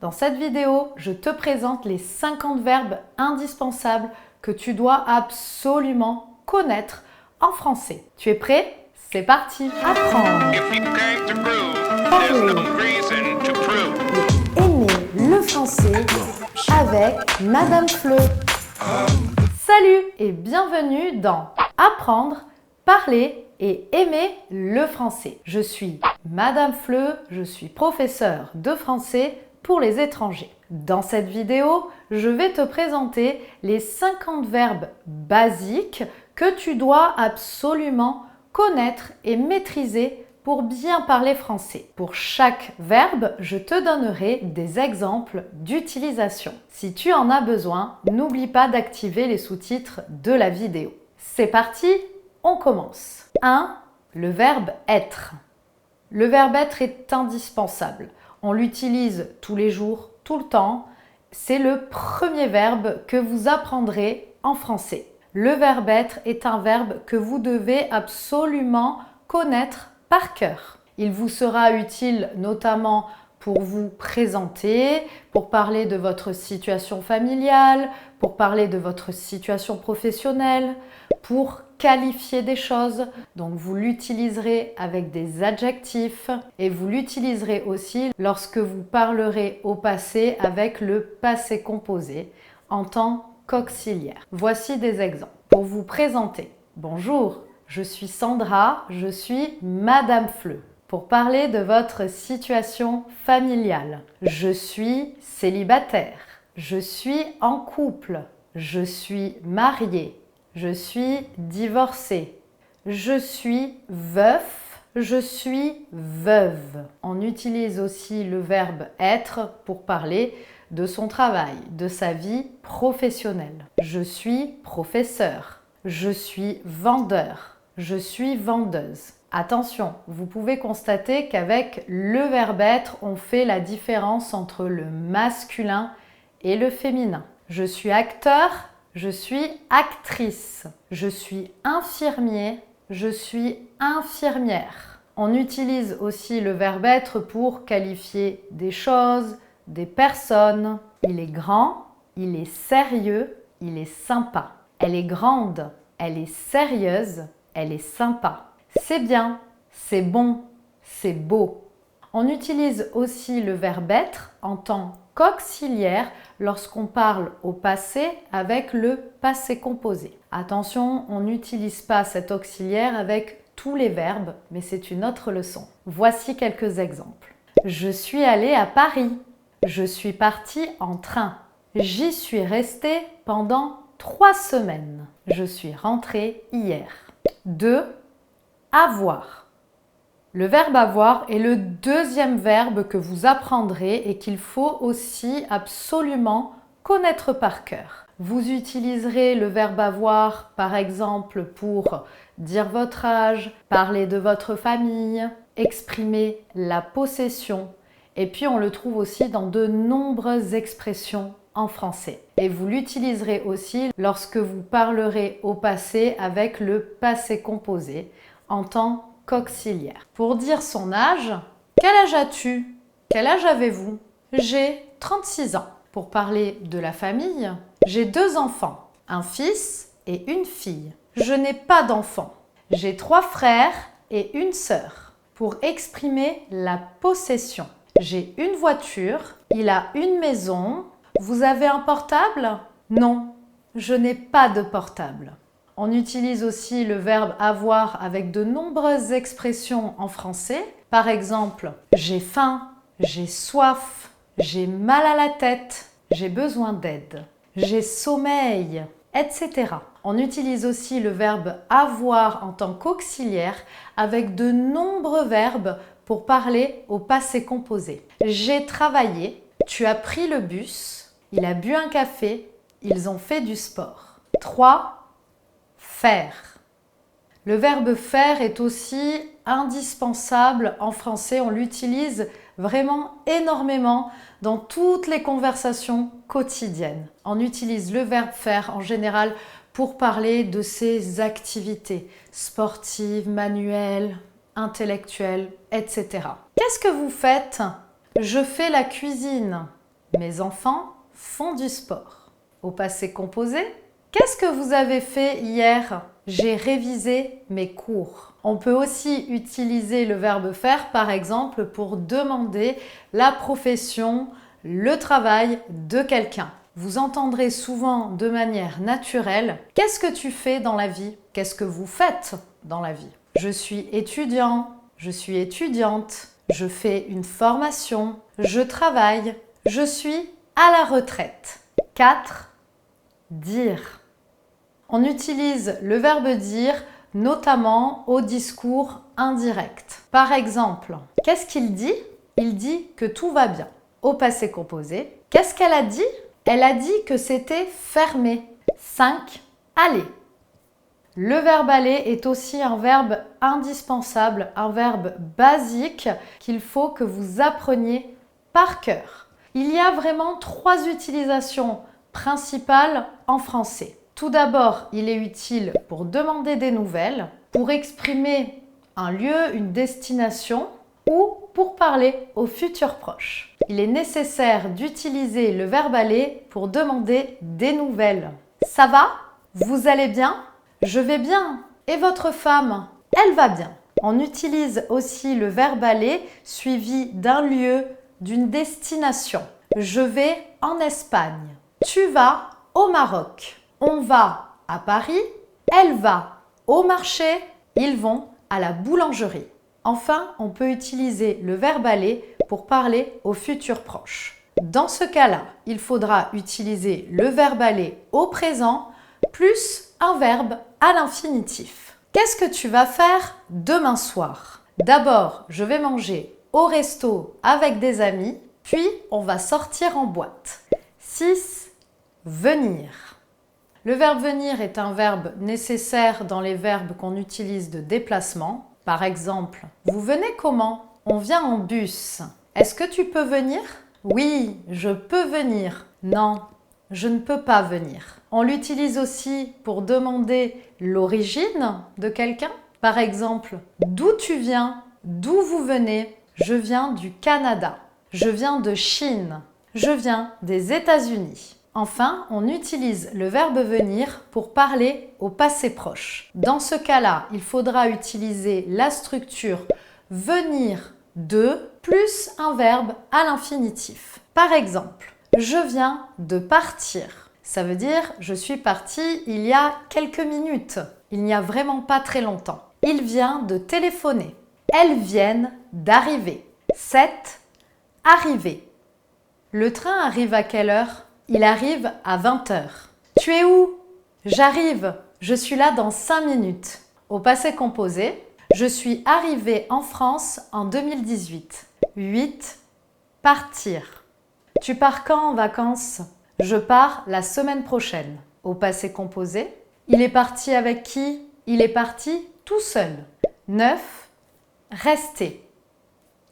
Dans cette vidéo, je te présente les 50 verbes indispensables que tu dois absolument connaître en français. Tu es prêt? C'est parti! Apprendre, parler, aimer le français avec Madame Fleu. Salut et bienvenue dans Apprendre, parler et aimer le français. Je suis Madame Fleu, je suis professeure de français pour les étrangers. Dans cette vidéo, je vais te présenter les 50 verbes basiques que tu dois absolument connaître et maîtriser pour bien parler français. Pour chaque verbe, je te donnerai des exemples d'utilisation. Si tu en as besoin, n'oublie pas d'activer les sous-titres de la vidéo. C'est parti, on commence. 1. Le verbe être. Le verbe être est indispensable. On l'utilise tous les jours, tout le temps. C'est le premier verbe que vous apprendrez en français. Le verbe être est un verbe que vous devez absolument connaître par cœur. Il vous sera utile notamment pour vous présenter, pour parler de votre situation familiale, pour parler de votre situation professionnelle, pour qualifier des choses. Donc vous l'utiliserez avec des adjectifs et vous l'utiliserez aussi lorsque vous parlerez au passé avec le passé composé en tant qu'auxiliaire. Voici des exemples. Pour vous présenter, bonjour, je suis Sandra, je suis Madame Fleu. Pour parler de votre situation familiale, je suis célibataire, je suis en couple, je suis mariée, je suis divorcée, je suis veuf, je suis veuve. On utilise aussi le verbe être pour parler de son travail, de sa vie professionnelle. Je suis professeur, je suis vendeur, je suis vendeuse. Attention, vous pouvez constater qu'avec le verbe être, on fait la différence entre le masculin et le féminin. Je suis acteur, je suis actrice. Je suis infirmier, je suis infirmière. On utilise aussi le verbe être pour qualifier des choses, des personnes. Il est grand, il est sérieux, il est sympa. Elle est grande, elle est sérieuse, elle est sympa. C'est bien, c'est bon, c'est beau. On utilise aussi le verbe être en tant qu'auxiliaire lorsqu'on parle au passé avec le passé composé. Attention, on n'utilise pas cet auxiliaire avec tous les verbes, mais c'est une autre leçon. Voici quelques exemples. Je suis allée à Paris. Je suis partie en train. J'y suis restée pendant 3 semaines. Je suis rentrée hier. 2. Avoir. Le verbe avoir est le deuxième verbe que vous apprendrez et qu'il faut aussi absolument connaître par cœur. Vous utiliserez le verbe avoir par exemple pour dire votre âge, parler de votre famille, exprimer la possession et puis on le trouve aussi dans de nombreuses expressions en français. Et vous l'utiliserez aussi lorsque vous parlerez au passé avec le passé composé en tant qu'auxiliaire. Pour dire son âge, quel âge as-tu? Quel âge avez-vous? J'ai 36 ans. Pour parler de la famille, j'ai 2 enfants, un fils et une fille. Je n'ai pas d'enfants. J'ai 3 frères et une sœur. Pour exprimer la possession, j'ai une voiture, il a une maison. Vous avez un portable? Non, je n'ai pas de portable. On utilise aussi le verbe avoir avec de nombreuses expressions en français. Par exemple, j'ai faim, j'ai soif, j'ai mal à la tête, j'ai besoin d'aide, j'ai sommeil, etc. On utilise aussi le verbe avoir en tant qu'auxiliaire avec de nombreux verbes pour parler au passé composé. J'ai travaillé, tu as pris le bus, il a bu un café, ils ont fait du sport. 3. Faire. Le verbe faire est aussi indispensable en français. On l'utilise vraiment énormément dans toutes les conversations quotidiennes. On utilise le verbe faire en général pour parler de ses activités sportives, manuelles, intellectuelles, etc. Qu'est-ce que vous faites? Je fais la cuisine. Mes enfants font du sport. Au passé composé, qu'est-ce que vous avez fait hier? J'ai révisé mes cours. On peut aussi utiliser le verbe faire, par exemple, pour demander la profession, le travail de quelqu'un. Vous entendrez souvent de manière naturelle « Qu'est-ce que tu fais dans la vie ?» Qu'est-ce que vous faites dans la vie? Je suis étudiant, je suis étudiante, je fais une formation, je travaille, je suis à la retraite. 4. Dire. On utilise le verbe dire notamment au discours indirect. Par exemple, qu'est-ce qu'il dit? Il dit que tout va bien. Au passé composé, qu'est-ce qu'elle a dit? Elle a dit que c'était fermé. 5. Aller. Le verbe aller est aussi un verbe indispensable, un verbe basique qu'il faut que vous appreniez par cœur. Il y a vraiment 3 utilisations principales en français. Tout d'abord, il est utile pour demander des nouvelles, pour exprimer un lieu, une destination ou pour parler au futur proche. Il est nécessaire d'utiliser le verbe aller pour demander des nouvelles. Ça va? Vous allez bien? Je vais bien. Et votre femme? Elle va bien. On utilise aussi le verbe aller suivi d'un lieu, d'une destination. Je vais en Espagne. Tu vas au Maroc. On va à Paris, elle va au marché, ils vont à la boulangerie. Enfin, on peut utiliser le verbe aller pour parler au futur proche. Dans ce cas-là, il faudra utiliser le verbe aller au présent plus un verbe à l'infinitif. Qu'est-ce que tu vas faire demain soir? D'abord, je vais manger au resto avec des amis, puis on va sortir en boîte. 6. Venir. Le verbe venir est un verbe nécessaire dans les verbes qu'on utilise de déplacement. Par exemple, vous venez comment? On vient en bus. Est-ce que tu peux venir? Oui, je peux venir. Non, je ne peux pas venir. On l'utilise aussi pour demander l'origine de quelqu'un. Par exemple, d'où tu viens? D'où vous venez? Je viens du Canada. Je viens de Chine. Je viens des États-Unis. Enfin, on utilise le verbe venir pour parler au passé proche. Dans ce cas-là, il faudra utiliser la structure venir de plus un verbe à l'infinitif. Par exemple, je viens de partir. Ça veut dire je suis parti il y a quelques minutes. Il n'y a vraiment pas très longtemps. Il vient de téléphoner. Elles viennent d'arriver. 7. Arriver. Le train arrive à quelle heure? Il arrive à 20 h. Tu es où? J'arrive. Je suis là dans 5 minutes. Au passé composé, je suis arrivée en France en 2018. 8. Partir. Tu pars quand en vacances? Je pars la semaine prochaine. Au passé composé, il est parti avec qui? Il est parti tout seul. 9. Rester.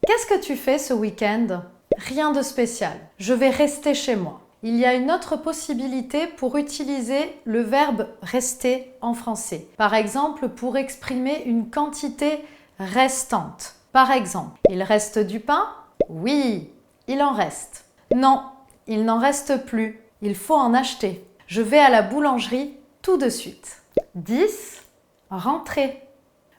Qu'est-ce que tu fais ce week-end? Rien de spécial. Je vais rester chez moi. Il y a une autre possibilité pour utiliser le verbe rester en français. Par exemple, pour exprimer une quantité restante. Par exemple, il reste du pain? Oui, il en reste. Non, il n'en reste plus. Il faut en acheter. Je vais à la boulangerie tout de suite. 10. Rentrer.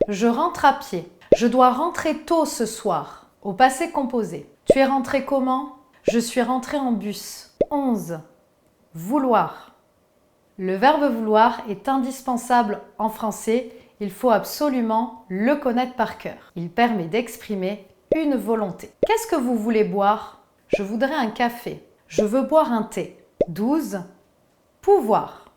Je rentre à pied. Je dois rentrer tôt ce soir. Au passé composé. Tu es rentré comment? Je suis rentré en bus. 11. Vouloir. Le verbe vouloir est indispensable en français. Il faut absolument le connaître par cœur. Il permet d'exprimer une volonté. Qu'est-ce que vous voulez boire? Je voudrais un café. Je veux boire un thé. 12. Pouvoir.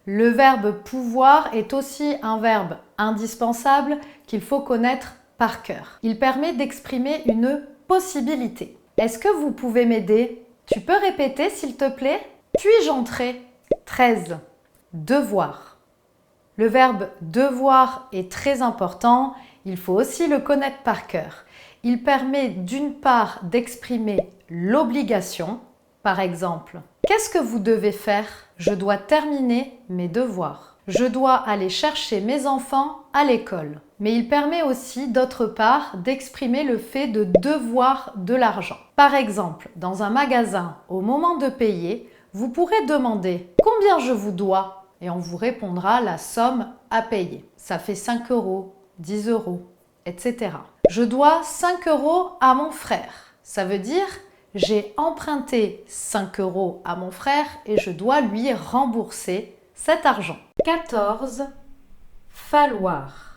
Le verbe pouvoir est aussi un verbe indispensable qu'il faut connaître par cœur. Il permet d'exprimer une possibilité. Est-ce que vous pouvez m'aider? Tu peux répéter s'il te plaît? Puis-je entrer? 13. Devoir. Le verbe devoir est très important. Il faut aussi le connaître par cœur. Il permet d'une part d'exprimer l'obligation. Par exemple, qu'est-ce que vous devez faire? Je dois terminer mes devoirs. Je dois aller chercher mes enfants à l'école. mais il permet aussi, d'autre part, d'exprimer le fait de devoir de l'argent. Par exemple, dans un magasin, au moment de payer, vous pourrez demander « Combien je vous dois ?» et on vous répondra la somme à payer. Ça fait 5 euros, 10 euros, etc. Je dois 5 euros à mon frère. Ça veut dire j'ai emprunté 5 euros à mon frère et je dois lui rembourser cet argent. 14. Falloir.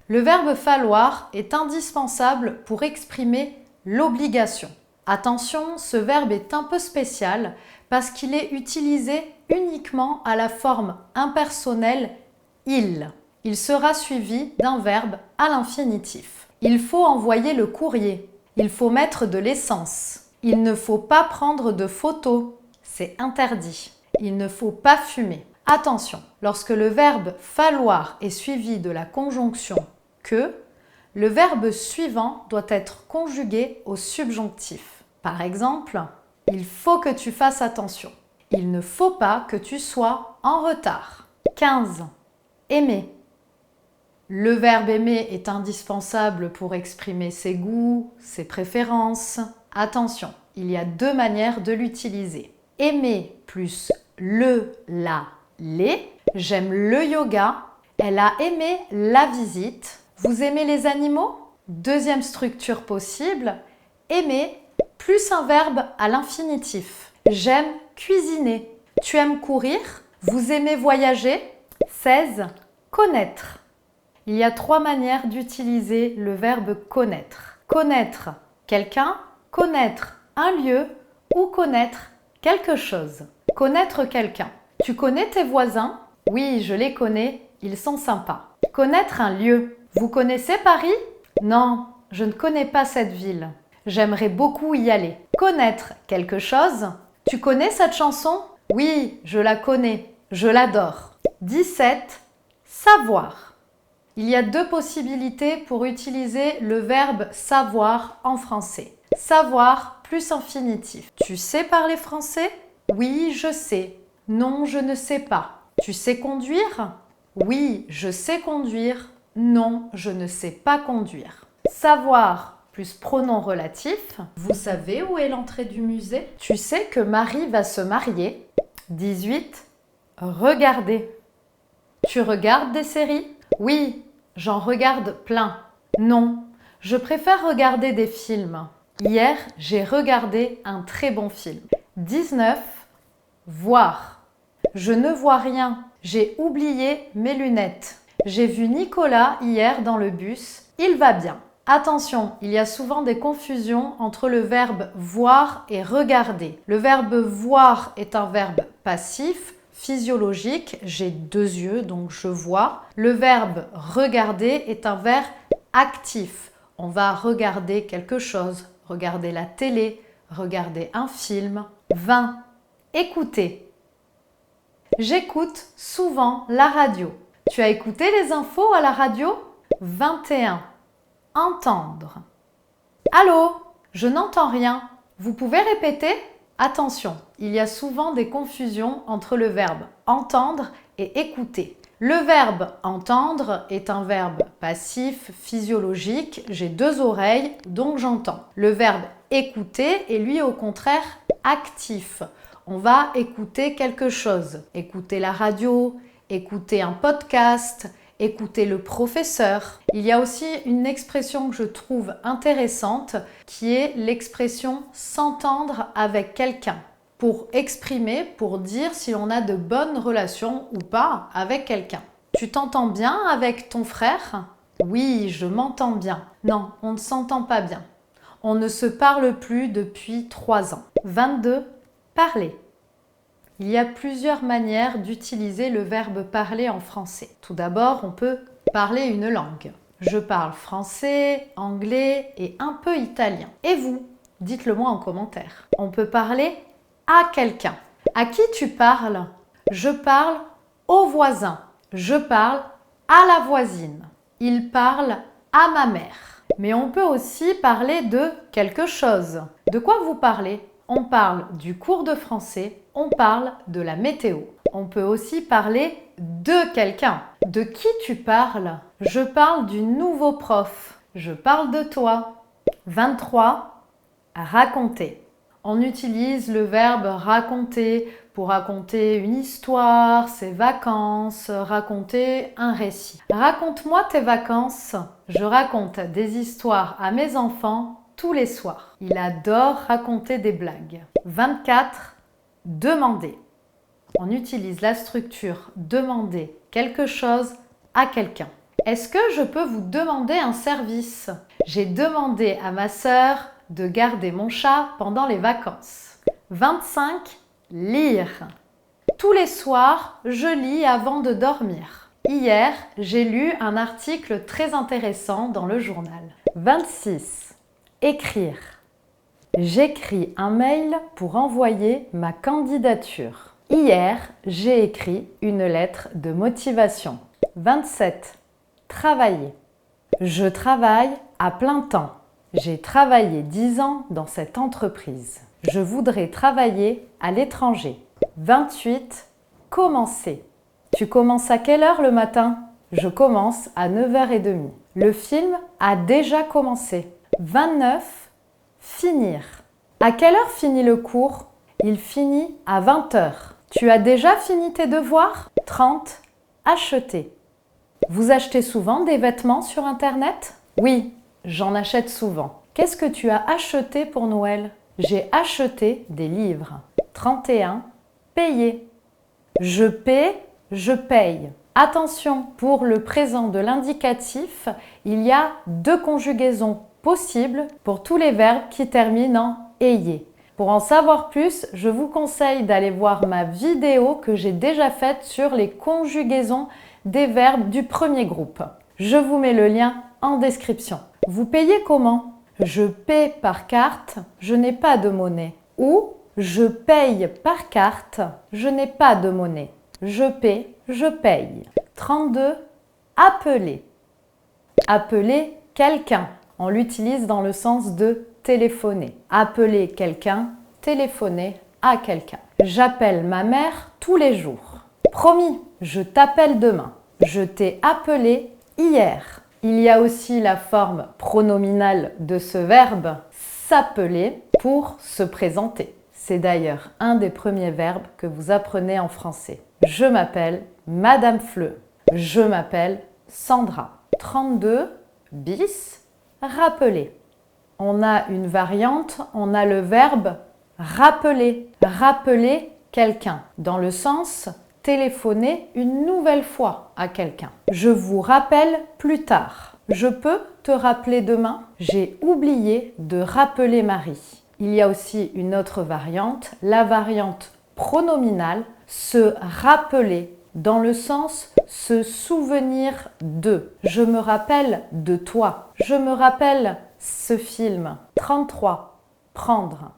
Le verbe falloir est indispensable pour exprimer l'obligation. Attention, ce verbe est un peu spécial parce qu'il est utilisé uniquement à la forme impersonnelle il. Il sera suivi d'un verbe à l'infinitif. Il faut envoyer le courrier. Il faut mettre de l'essence. Il ne faut pas prendre de photos. C'est interdit. Il ne faut pas fumer. Attention, lorsque le verbe falloir est suivi de la conjonction que, le verbe suivant doit être conjugué au subjonctif. Par exemple, il faut que tu fasses attention. Il ne faut pas que tu sois en retard. 15. Aimer. Le verbe aimer est indispensable pour exprimer ses goûts, ses préférences. Attention, il y a 2 manières de l'utiliser. Aimer plus le, la, les. J'aime le yoga. Elle a aimé la visite. Vous aimez les animaux? Deuxième structure possible. Aimer plus un verbe à l'infinitif. J'aime cuisiner. Tu aimes courir? Vous aimez voyager? 16. Connaître. Il y a 3 manières d'utiliser le verbe connaître. Connaître quelqu'un, connaître un lieu ou connaître quelque chose. Connaître quelqu'un. Tu connais tes voisins? Oui, je les connais, ils sont sympas. Connaître un lieu. Vous connaissez Paris? Non, je ne connais pas cette ville. J'aimerais beaucoup y aller. Connaître quelque chose. Tu connais cette chanson? Oui, je la connais. Je l'adore. 17. Savoir. Il y a 2 possibilités pour utiliser le verbe savoir en français. Savoir plus infinitif. Tu sais parler français? Oui, je sais. Non, je ne sais pas. Tu sais conduire? Oui, je sais conduire. Non, je ne sais pas conduire. Savoir plus pronom relatif. Vous savez où est l'entrée du musée? Tu sais que Marie va se marier. 18. Regarder. Tu regardes des séries? Oui, j'en regarde plein. Non, je préfère regarder des films. Hier, j'ai regardé un très bon film. 19. Voir. Je ne vois rien. J'ai oublié mes lunettes. J'ai vu Nicolas hier dans le bus. Il va bien. Attention, il y a souvent des confusions entre le verbe voir et regarder. Le verbe voir est un verbe passif, physiologique. J'ai 2 yeux, donc je vois. Le verbe regarder est un verbe actif. On va regarder quelque chose, regarder la télé, regarder un film. 20. Écouter. J'écoute souvent la radio. Tu as écouté les infos à la radio? 21. Entendre. Allô? Je n'entends rien. Vous pouvez répéter? Attention, il y a souvent des confusions entre le verbe entendre et écouter. Le verbe entendre est un verbe passif, physiologique. J'ai 2 oreilles, donc j'entends. Le verbe écouter est lui au contraire actif. On va écouter quelque chose. Écouter la radio, écouter un podcast, écouter le professeur. Il y a aussi une expression que je trouve intéressante qui est l'expression s'entendre avec quelqu'un. Pour exprimer, pour dire si on a de bonnes relations ou pas avec quelqu'un. Tu t'entends bien avec ton frère? Oui, je m'entends bien. Non, on ne s'entend pas bien. On ne se parle plus depuis 3 ans. 22. Parler. Il y a plusieurs manières d'utiliser le verbe parler en français. Tout d'abord, on peut parler une langue. Je parle français, anglais et un peu italien. Et vous? Dites-le moi en commentaire. On peut parler à quelqu'un. À qui tu parles? Je parle au voisin. Je parle à la voisine. Il parle à ma mère. Mais on peut aussi parler de quelque chose. De quoi vous parlez? On parle du cours de français, on parle de la météo. On peut aussi parler de quelqu'un. De qui tu parles? Je parle du nouveau prof. Je parle de toi. 23. Raconter. On utilise le verbe raconter pour raconter une histoire, ses vacances, raconter un récit. Raconte-moi tes vacances. Je raconte des histoires à mes enfants tous les soirs. Il adore raconter des blagues. 24. Demander. On utilise la structure demander quelque chose à quelqu'un. Est-ce que je peux vous demander un service? J'ai demandé à ma sœur de garder mon chat pendant les vacances. 25. Lire. Tous les soirs, je lis avant de dormir. Hier, j'ai lu un article très intéressant dans le journal. 26. Écrire. J'écris un mail pour envoyer ma candidature. Hier, j'ai écrit une lettre de motivation. 27. Travailler. Je travaille à plein temps. J'ai travaillé 10 ans dans cette entreprise. Je voudrais travailler à l'étranger. 28. Commencer. Tu commences à quelle heure le matin? Je commence à 9h30. Le film a déjà commencé. 29. Finir. À quelle heure finit le cours? Il finit à 20h. Tu as déjà fini tes devoirs? 30. Acheter. Vous achetez souvent des vêtements sur Internet? Oui, j'en achète souvent. Qu'est-ce que tu as acheté pour Noël? J'ai acheté des livres. 31. Payer. Je paie, je paye. Attention, pour le présent de l'indicatif, il y a 2 conjugaisons possibles pour tous les verbes qui terminent en ayez. Pour en savoir plus, je vous conseille d'aller voir ma vidéo que j'ai déjà faite sur les conjugaisons des verbes du premier groupe. Je vous mets le lien en description. Vous payez comment? Je paie par carte, je n'ai pas de monnaie. Ou je paye par carte, je n'ai pas de monnaie. Je paie, je paye. 32. Appeler. Appeler quelqu'un. On l'utilise dans le sens de téléphoner. Appeler quelqu'un, téléphoner à quelqu'un. J'appelle ma mère tous les jours. Promis, je t'appelle demain. Je t'ai appelé hier. Il y a aussi la forme pronominale de ce verbe s'appeler pour se présenter. C'est d'ailleurs un des premiers verbes que vous apprenez en français. Je m'appelle Madame Fleu. Je m'appelle Sandra. 32 bis. Rappeler. On a une variante, on a le verbe rappeler. Rappeler quelqu'un dans le sens téléphoner une nouvelle fois à quelqu'un. Je vous rappelle plus tard. Je peux te rappeler demain? J'ai oublié de rappeler Marie. Il y a aussi une autre variante, la variante pronominale, se rappeler dans le sens se souvenir de. Je me rappelle de toi. Je me rappelle ce film. 33. Prendre.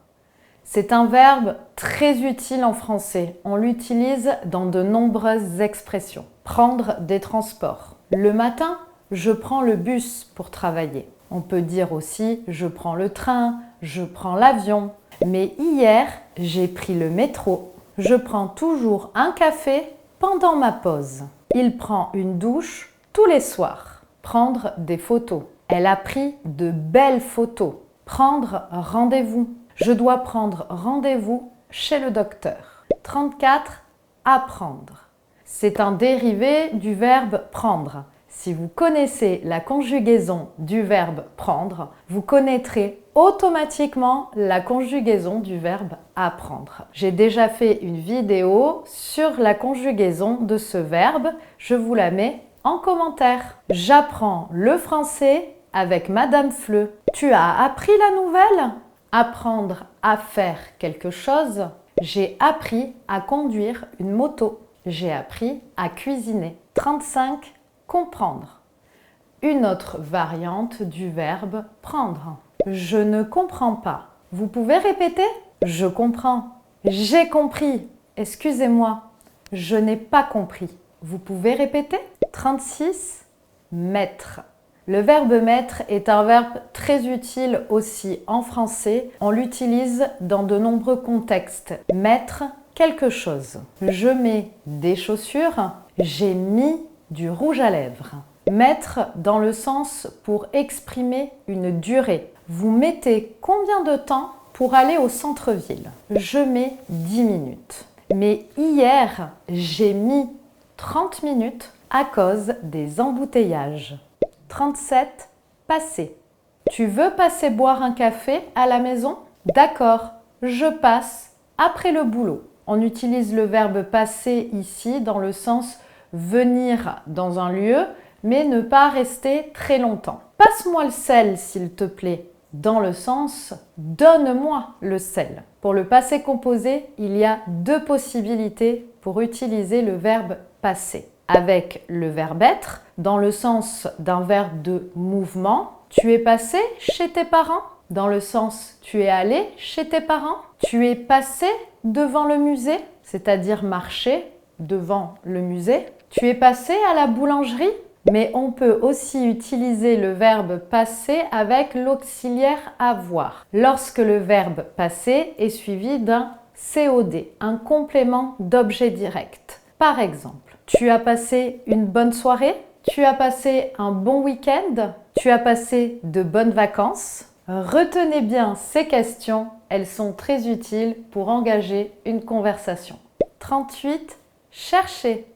C'est un verbe très utile en français. On l'utilise dans de nombreuses expressions. Prendre des transports. Le matin, je prends le bus pour travailler. On peut dire aussi je prends le train, je prends l'avion. Mais hier, j'ai pris le métro. Je prends toujours un café pendant ma pause. Il prend une douche tous les soirs. Prendre des photos. Elle a pris de belles photos. Prendre rendez-vous. Je dois prendre rendez-vous chez le docteur. 34. Apprendre. C'est un dérivé du verbe prendre. Si vous connaissez la conjugaison du verbe prendre, vous connaîtrez automatiquement la conjugaison du verbe apprendre. J'ai déjà fait une vidéo sur la conjugaison de ce verbe. Je vous la mets en commentaire. J'apprends le français avec Madame Fleu. Tu as appris la nouvelle? Apprendre à faire quelque chose. J'ai appris à conduire une moto. J'ai appris à cuisiner. 35. Comprendre. Une autre variante du verbe prendre. Je ne comprends pas. Vous pouvez répéter? Je comprends. J'ai compris. Excusez-moi. Je n'ai pas compris. Vous pouvez répéter? 36. Mettre. Le verbe mettre est un verbe très utile aussi en français. On l'utilise dans de nombreux contextes. Mettre quelque chose. Je mets des chaussures. J'ai mis du rouge à lèvres. Mettre dans le sens pour exprimer une durée. Vous mettez combien de temps pour aller au centre-ville? Je mets 10 minutes. Mais hier, j'ai mis 30 minutes à cause des embouteillages. 37. Passer. Tu veux passer boire un café à la maison? D'accord, je passe après le boulot. On utilise le verbe passer ici dans le sens venir dans un lieu, mais ne pas rester très longtemps. Passe-moi le sel, s'il te plaît, dans le sens donne-moi le sel. Pour le passé composé, il y a deux possibilités pour utiliser le verbe passer. Avec le verbe être, dans le sens d'un verbe de mouvement. Tu es passé chez tes parents? Dans le sens tu es allé chez tes parents? Tu es passé devant le musée, c'est-à-dire marcher devant le musée. Tu es passé à la boulangerie? Mais on peut aussi utiliser le verbe passer avec l'auxiliaire avoir. Lorsque le verbe passer est suivi d'un COD, un complément d'objet direct. Par exemple, tu as passé une bonne soirée? Tu as passé un bon week-end? Tu as passé de bonnes vacances? Retenez bien ces questions, elles sont très utiles pour engager une conversation. 38. Chercher.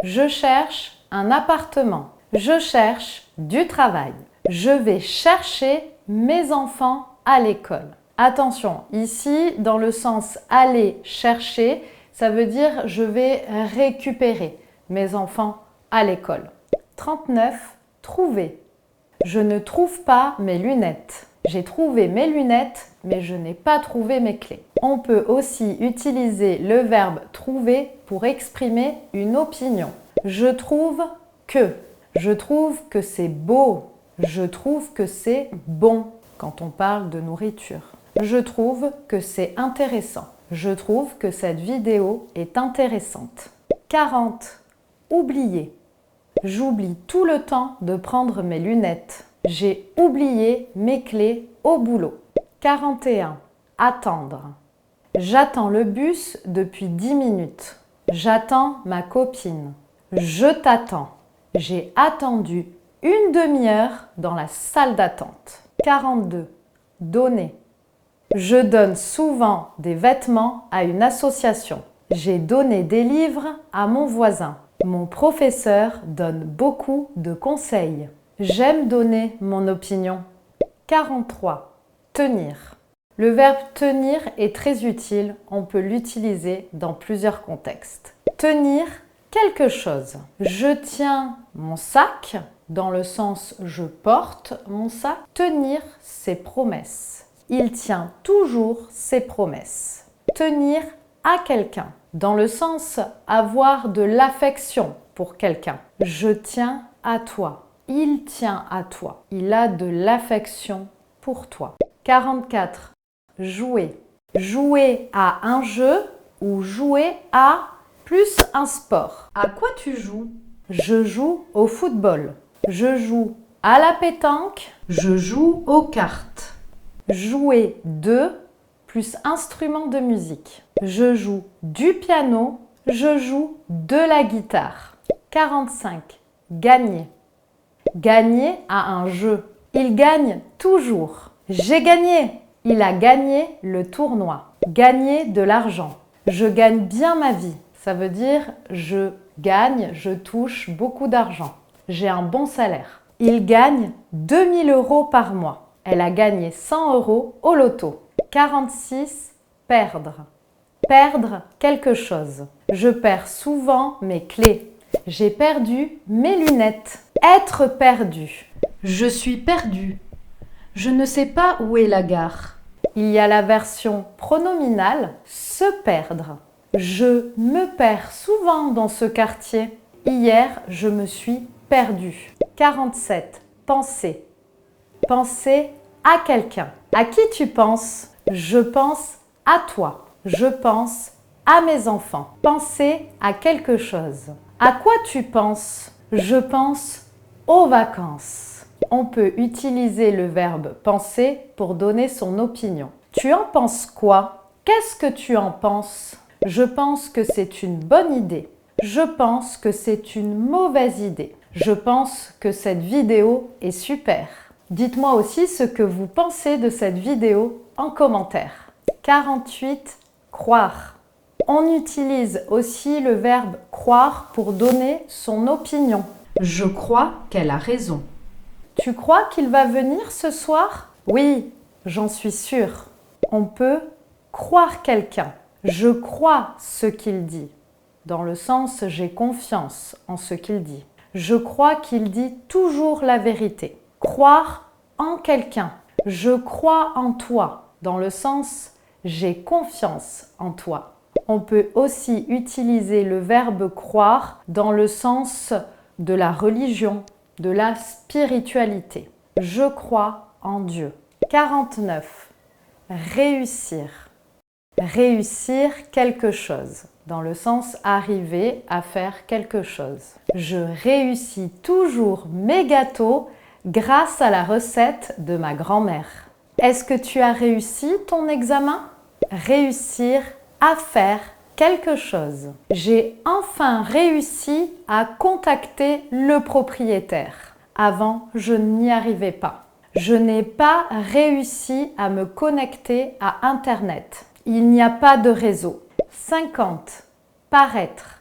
Je cherche un appartement. Je cherche du travail. Je vais chercher mes enfants à l'école. Attention, ici, dans le sens aller chercher, ça veut dire je vais récupérer mes enfants à l'école. 39. Trouver. Je ne trouve pas mes lunettes. J'ai trouvé mes lunettes, mais je n'ai pas trouvé mes clés. On peut aussi utiliser le verbe trouver pour exprimer une opinion. Je trouve que. Je trouve que c'est beau. Je trouve que c'est bon quand on parle de nourriture. Je trouve que c'est intéressant. Je trouve que cette vidéo est intéressante. 40. Oublier. J'oublie tout le temps de prendre mes lunettes. J'ai oublié mes clés au boulot. 41. Attendre. J'attends le bus depuis 10 minutes. J'attends ma copine. Je t'attends. J'ai attendu une demi-heure dans la salle d'attente. 42. Donner. Je donne souvent des vêtements à une association. J'ai donné des livres à mon voisin. Mon professeur donne beaucoup de conseils. J'aime donner mon opinion. 43. Tenir. Le verbe tenir est très utile, on peut l'utiliser dans plusieurs contextes. Tenir quelque chose. Je tiens mon sac, dans le sens je porte mon sac. Tenir ses promesses. Il tient toujours ses promesses. Tenir à quelqu'un, dans le sens avoir de l'affection pour quelqu'un. Je tiens à toi. Il tient à toi. Il a de l'affection pour toi. 44. Jouer. Jouer à un jeu ou jouer à plus un sport. À quoi tu joues? Je joue au football. Je joue à la pétanque. Je joue aux cartes. Jouer de plus instrument de musique. Je joue du piano. Je joue de la guitare. 45. Gagner. Gagner à un jeu. Il gagne toujours. J'ai gagné. Il a gagné le tournoi. Gagner de l'argent. Je gagne bien ma vie. Ça veut dire je gagne, je touche beaucoup d'argent. J'ai un bon salaire. Il gagne 2000 € par mois. Elle a gagné 100 € au loto. 46. Perdre. Perdre quelque chose. Je perds souvent mes clés. J'ai perdu mes lunettes. Être perdu. Je suis perdu. Je ne sais pas où est la gare. Il y a la version pronominale se perdre. Je me perds souvent dans ce quartier. Hier, je me suis perdu. 47. Penser. Penser à quelqu'un. À qui tu penses? Je pense à toi. Je pense à mes enfants. Penser à quelque chose. À quoi tu penses? Je pense aux vacances. On peut utiliser le verbe penser pour donner son opinion. Tu en penses quoi? Qu'est-ce que tu en penses? Je pense que c'est une bonne idée. Je pense que c'est une mauvaise idée. Je pense que cette vidéo est super. Dites-moi aussi ce que vous pensez de cette vidéo en commentaire. 48. Croire. On utilise aussi le verbe croire pour donner son opinion. Je crois qu'elle a raison. Tu crois qu'il va venir ce soir? Oui, j'en suis sûre. On peut croire quelqu'un. Je crois ce qu'il dit. Dans le sens j'ai confiance en ce qu'il dit. Je crois qu'il dit toujours la vérité. Croire en quelqu'un. Je crois en toi. Dans le sens j'ai confiance en toi. On peut aussi utiliser le verbe croire dans le sens de la religion, de la spiritualité. Je crois en Dieu. 49. Réussir. Réussir quelque chose, dans le sens arriver à faire quelque chose. Je réussis toujours mes gâteaux grâce à la recette de ma grand-mère. Est-ce que tu as réussi ton examen? Réussir à faire quelque chose. J'ai enfin réussi à contacter le propriétaire. Avant, je n'y arrivais pas. Je n'ai pas réussi à me connecter à Internet. Il n'y a pas de réseau. 50. Paraître.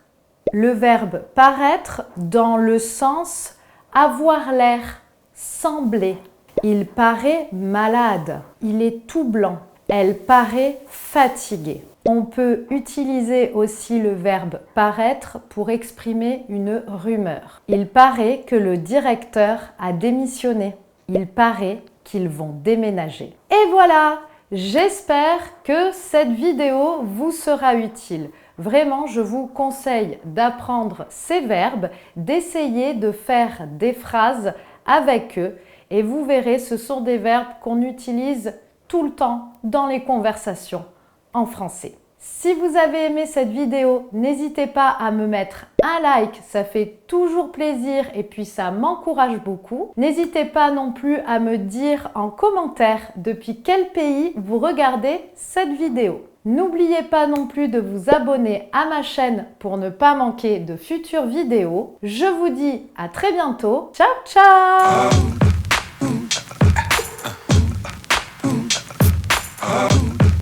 Le verbe paraître dans le sens avoir l'air, sembler. Il paraît malade. Il est tout blanc. Elle paraît fatiguée. On peut utiliser aussi le verbe paraître pour exprimer une rumeur. Il paraît que le directeur a démissionné. Il paraît qu'ils vont déménager. Et voilà! J'espère que cette vidéo vous sera utile. Vraiment, je vous conseille d'apprendre ces verbes, d'essayer de faire des phrases avec eux et vous verrez, ce sont des verbes qu'on utilise tout le temps dans les conversations en français. Si vous avez aimé cette vidéo, n'hésitez pas à me mettre un like, ça fait toujours plaisir et puis ça m'encourage beaucoup. N'hésitez pas non plus à me dire en commentaire depuis quel pays vous regardez cette vidéo. N'oubliez pas non plus de vous abonner à ma chaîne pour ne pas manquer de futures vidéos. Je vous dis à très bientôt. Ciao, ciao!